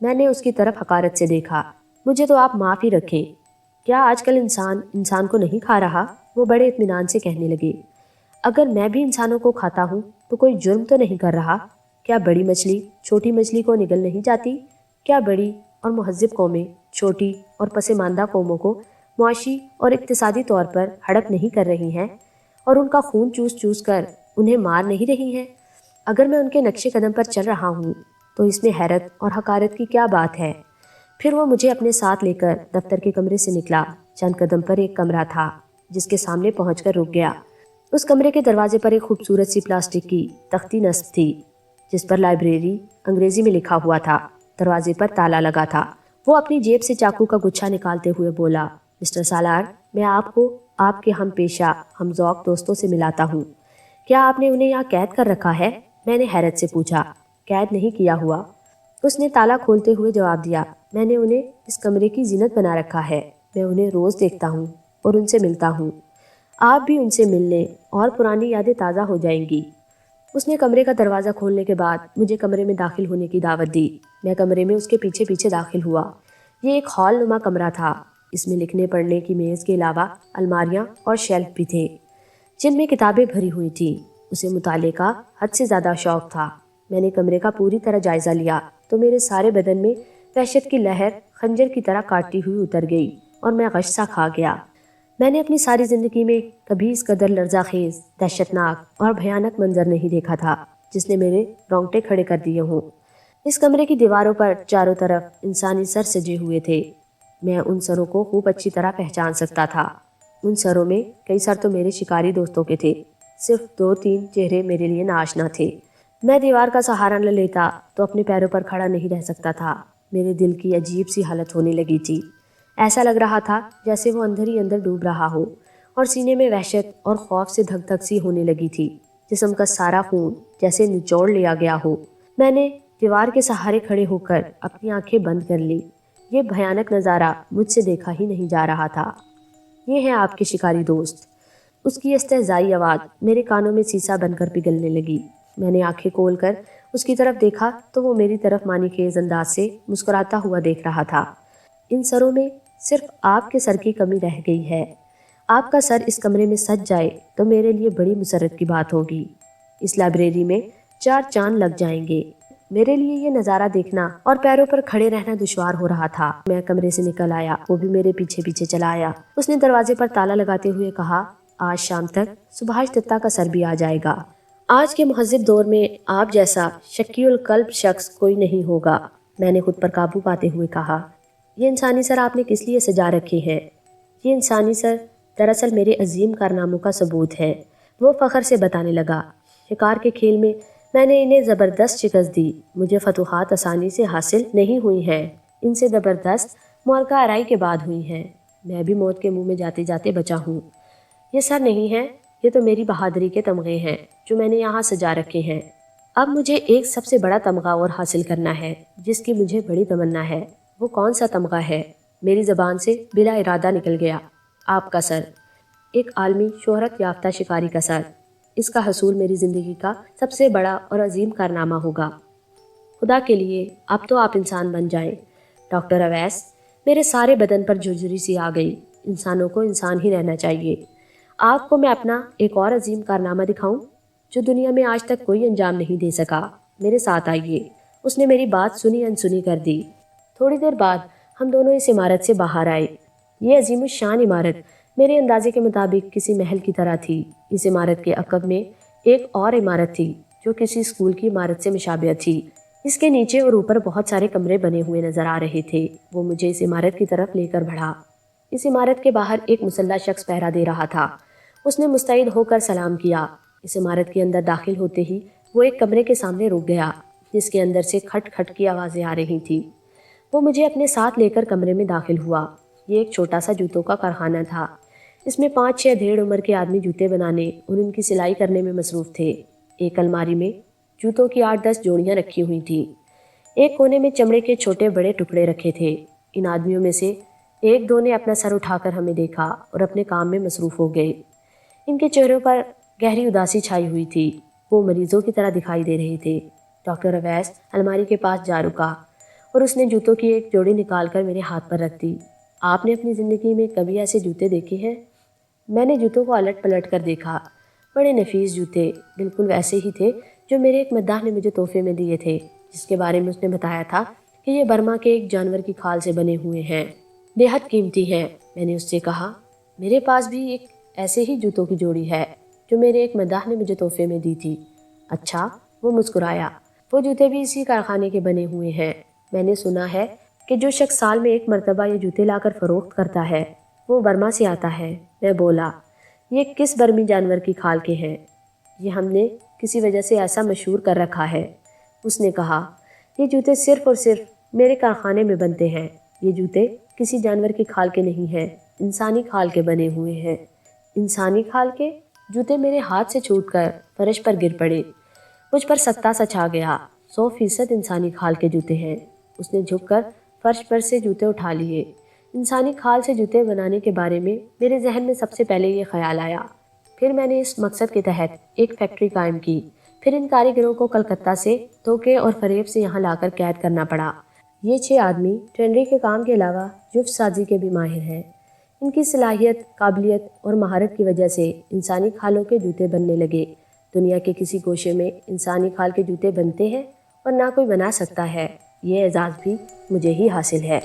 میں نے اس کی طرف حقارت سے دیکھا۔ مجھے تو آپ معاف ہی رکھیں، کیا آج کل انسان کو نہیں کھا رہا؟ وہ بڑے اطمینان سے کہنے لگے۔ اگر میں بھی انسانوں کو کھاتا ہوں تو کوئی جرم تو نہیں کر رہا؟ کیا بڑی مچھلی چھوٹی مچھلی کو نگل نہیں جاتی؟ کیا بڑی اور مہذب قومیں چھوٹی اور پسماندہ قوموں کو معاشی اور اقتصادی طور پر ہڑپ نہیں کر رہی ہیں اور ان کا خون چوس چوس کر انہیں مار نہیں رہی ہیں؟ اگر میں ان کے نقش قدم پر چل رہا ہوں تو اس میں حیرت اور حقارت کی کیا بات ہے؟ پھر وہ مجھے اپنے ساتھ لے کر دفتر کے کمرے سے نکلا۔ چند قدم پر ایک کمرہ تھا جس کے سامنے پہنچ کر رک گیا۔ اس کمرے کے دروازے پر ایک خوبصورت سی پلاسٹک کی تختی نصب تھی جس پر لائبریری انگریزی میں لکھا ہوا تھا۔ دروازے پر تالا لگا تھا۔ وہ اپنی جیب سے چاقو کا گچھا نکالتے ہوئے بولا، مسٹر سالار، میں آپ کو آپ کے ہم پیشہ ہم ذوق دوستوں سے ملاتا ہوں۔ کیا آپ نے انہیں یہاں قید کر رکھا ہے؟ میں نے حیرت سے پوچھا۔ قید نہیں کیا ہوا، اس نے تالا کھولتے ہوئے جواب دیا۔ میں نے انہیں اس کمرے کی زینت بنا رکھا ہے۔ میں انہیں روز دیکھتا ہوں اور ان سے ملتا ہوں۔ آپ بھی ان سے مل لیں اور پرانی یادیں تازہ ہو جائیں گی۔ اس نے کمرے کا دروازہ کھولنے کے بعد مجھے کمرے میں داخل ہونے کی دعوت دی۔ میں کمرے میں اس کے پیچھے پیچھے داخل ہوا۔ یہ ایک ہال نما کمرہ تھا۔ اس میں لکھنے پڑھنے کی میز کے علاوہ الماریاں اور شیلف بھی تھے جن میں کتابیں بھری ہوئی تھیں۔ اسے مطالعے کا حد سے زیادہ شوق تھا۔ میں نے کمرے کا پوری طرح جائزہ لیا تو میرے سارے بدن میں وحشت کی لہر خنجر کی طرح کاٹتی ہوئی اتر گئی اور میں غش سا کھا گیا۔ میں نے اپنی ساری زندگی میں کبھی اس قدر لرزہ خیز، دہشتناک اور بھیانک منظر نہیں دیکھا تھا جس نے میرے رونگٹے کھڑے کر دیے ہوں۔ اس کمرے کی دیواروں پر چاروں طرف انسانی سر سجے ہوئے تھے۔ میں ان سروں کو خوب اچھی طرح پہچان سکتا تھا۔ ان سروں میں کئی سر تو میرے شکاری دوستوں کے تھے، صرف 2-3 چہرے میرے لیے ناآشنا تھے۔ میں دیوار کا سہارا نہ لیتا تو اپنے پیروں پر کھڑا نہیں رہ سکتا تھا۔ میرے دل کی عجیب سی حالت ہونے لگی تھی۔ ایسا لگ رہا تھا جیسے وہ اندر ہی اندر ڈوب رہا ہو اور سینے میں وحشت اور خوف سے دھک دھک سی ہونے لگی تھی۔ جسم کا سارا خون جیسے نچوڑ لیا گیا ہو۔ میں نے دیوار کے سہارے کھڑے ہو کر اپنی آنکھیں بند کر لی۔ یہ بھیانک نظارہ مجھ سے دیکھا ہی نہیں جا رہا تھا۔ یہ ہیں آپ کے شکاری دوست۔ اس کی استہزائی آواز میرے کانوں میں سیسا بن کر پگھلنے لگی۔ میں نے آنکھیں کھول کر اس کی طرف دیکھا تو وہ میری طرف معنی خیز انداز سے مسکراتا ہوا دیکھ رہا تھا۔ ان سروں میں صرف آپ کے سر کی کمی رہ گئی ہے۔ آپ کا سر اس کمرے میں سج جائے تو میرے لیے بڑی مسرت کی بات ہوگی۔ اس لائبریری میں 4 چاند لگ جائیں گے۔ میرے لیے یہ نظارہ دیکھنا اور پیروں پر کھڑے رہنا دشوار ہو رہا تھا۔ میں کمرے سے نکل آیا، وہ بھی میرے پیچھے پیچھے چلا آیا۔ اس نے دروازے پر تالا لگاتے ہوئے کہا، آج شام تک سبھاش دتہ کا سر بھی آ جائے گا۔ آج کے مہذب دور میں آپ جیسا شکی القلب شخص کوئی نہیں ہوگا۔ میں نے خود پر قابو پاتے ہوئے کہا، یہ انسانی سر آپ نے کس لیے سجا رکھے ہیں؟ یہ انسانی سر دراصل میرے عظیم کارناموں کا ثبوت ہے، وہ فخر سے بتانے لگا۔ شکار کے کھیل میں میں نے انہیں زبردست شکست دی۔ مجھے فتوحات آسانی سے حاصل نہیں ہوئی ہیں، ان سے زبردست معرکہ آرائی کے بعد ہوئی ہیں۔ میں بھی موت کے منہ میں جاتے جاتے بچا ہوں۔ یہ سر نہیں ہے، یہ تو میری بہادری کے تمغے ہیں جو میں نے یہاں سجا رکھے ہیں۔ اب مجھے ایک سب سے بڑا تمغہ اور حاصل کرنا ہے جس کی مجھے بڑی تمنا ہے۔ وہ کون سا تمغہ ہے؟ میری زبان سے بلا ارادہ نکل گیا، آپ کا سر، ایک عالمی شہرت یافتہ شکاری کا سر۔ اس کا حصول میری زندگی کا سب سے بڑا اور عظیم کارنامہ ہوگا۔ خدا کے لیے اب تو آپ انسان بن جائیں۔ ڈاکٹر اویس، میرے سارے بدن پر جھرجھری سی آ گئی۔ انسانوں کو انسان ہی رہنا چاہیے۔ آپ کو میں اپنا ایک اور عظیم کارنامہ دکھاؤں جو دنیا میں آج تک کوئی انجام نہیں دے سکا۔ میرے ساتھ آئیے۔ اس نے میری بات سنی انسنی کر دی۔ تھوڑی دیر بعد ہم دونوں اس عمارت سے باہر آئے۔ یہ عظیم الشان عمارت میرے اندازے کے مطابق کسی محل کی طرح تھی۔ اس عمارت کے عقب میں ایک اور عمارت تھی جو کسی اسکول کی عمارت سے مشابہ تھی۔ اس کے نیچے اور اوپر بہت سارے کمرے بنے ہوئے نظر آ رہے تھے۔ وہ مجھے اس عمارت کی طرف لے کر بڑھا۔ اس عمارت کے باہر ایک مسلح شخص پہرا دے رہا تھا۔ اس نے مستعد ہو کر سلام کیا۔ اس عمارت کے اندر داخل ہوتے ہی وہ ایک کمرے کے سامنے رک گیا جس کے اندر سے کھٹ کھٹ کی آوازیں آ رہی تھیں۔ وہ مجھے اپنے ساتھ لے کر کمرے میں داخل ہوا۔ یہ ایک چھوٹا سا جوتوں کا کارخانہ تھا۔ اس میں 5-6 دھیڑ عمر کے آدمی جوتے بنانے اور ان کی سلائی کرنے میں مصروف تھے۔ ایک الماری میں جوتوں کی 8-10 جوڑیاں رکھی ہوئی تھیں۔ ایک کونے میں چمڑے کے چھوٹے بڑے ٹکڑے رکھے تھے۔ ان آدمیوں میں سے 1-2 نے اپنا سر اٹھا کر ہمیں دیکھا اور اپنے کام میں مصروف ہو گئے۔ ان کے چہروں پر گہری اداسی چھائی ہوئی تھی۔ وہ مریضوں کی طرح دکھائی دے رہے تھے۔ ڈاکٹر اویس الماری کے پاس جا رکا اور اس نے جوتوں کی ایک جوڑی نکال کر میرے ہاتھ پر رکھ دی۔ آپ نے اپنی زندگی میں کبھی ایسے جوتے دیکھے ہیں؟ میں نے جوتوں کو الٹ پلٹ کر دیکھا۔ بڑے نفیس جوتے، بالکل ویسے ہی تھے جو میرے ایک مداح نے مجھے تحفے میں دیے تھے، جس کے بارے میں اس نے بتایا تھا کہ یہ برما کے ایک جانور کی کھال سے بنے ہوئے ہیں، بے حد قیمتی ہیں۔ میں نے اس سے کہا، میرے پاس بھی ایک ایسے ہی جوتوں کی جوڑی ہے جو میرے ایک مداح نے مجھے تحفے میں دی تھی۔ اچھا، وہ مسکرایا۔ وہ جوتے بھی اسی کارخانے کے بنے ہوئے ہیں۔ میں نے سنا ہے کہ جو شخص سال میں ایک مرتبہ یہ جوتے لا کر فروخت کرتا ہے وہ برما سے آتا ہے۔ میں بولا، یہ کس برمی جانور کی کھال کے ہیں؟ یہ ہم نے کسی وجہ سے ایسا مشہور کر رکھا ہے۔ اس نے کہا، یہ جوتے صرف اور صرف میرے کارخانے میں بنتے ہیں۔ یہ جوتے کسی جانور کی کھال کے نہیں ہیں، انسانی کھال کے بنے ہوئے ہیں۔ انسانی کھال کے؟ جوتے میرے ہاتھ سے چھوٹ کر فرش پر گر پڑے۔ مجھ پر سکتہ سا چھا گیا۔ 100% انسانی کھال کے جوتے ہیں۔ اس نے جھک کر فرش پر سے جوتے اٹھا لیے۔ انسانی کھال سے جوتے بنانے کے بارے میں میرے ذہن میں سب سے پہلے یہ خیال آیا۔ پھر میں نے اس مقصد کے تحت ایک فیکٹری قائم کی۔ پھر ان کاریگروں کو کلکتہ سے دھوکے اور فریب سے یہاں لا کر قید کرنا پڑا۔ یہ 6 آدمی ٹرینڈری کے کام کے علاوہ جفت سازی کے بھی ماہر ہیں۔ ان کی صلاحیت، قابلیت اور مہارت کی وجہ سے انسانی کھالوں کے جوتے بننے لگے۔ دنیا کے کسی گوشے میں انسانی کھال کے جوتے بنتے ہیں اور نہ کوئی بنا سکتا ہے۔ یہ اعزاز بھی مجھے ہی حاصل ہے۔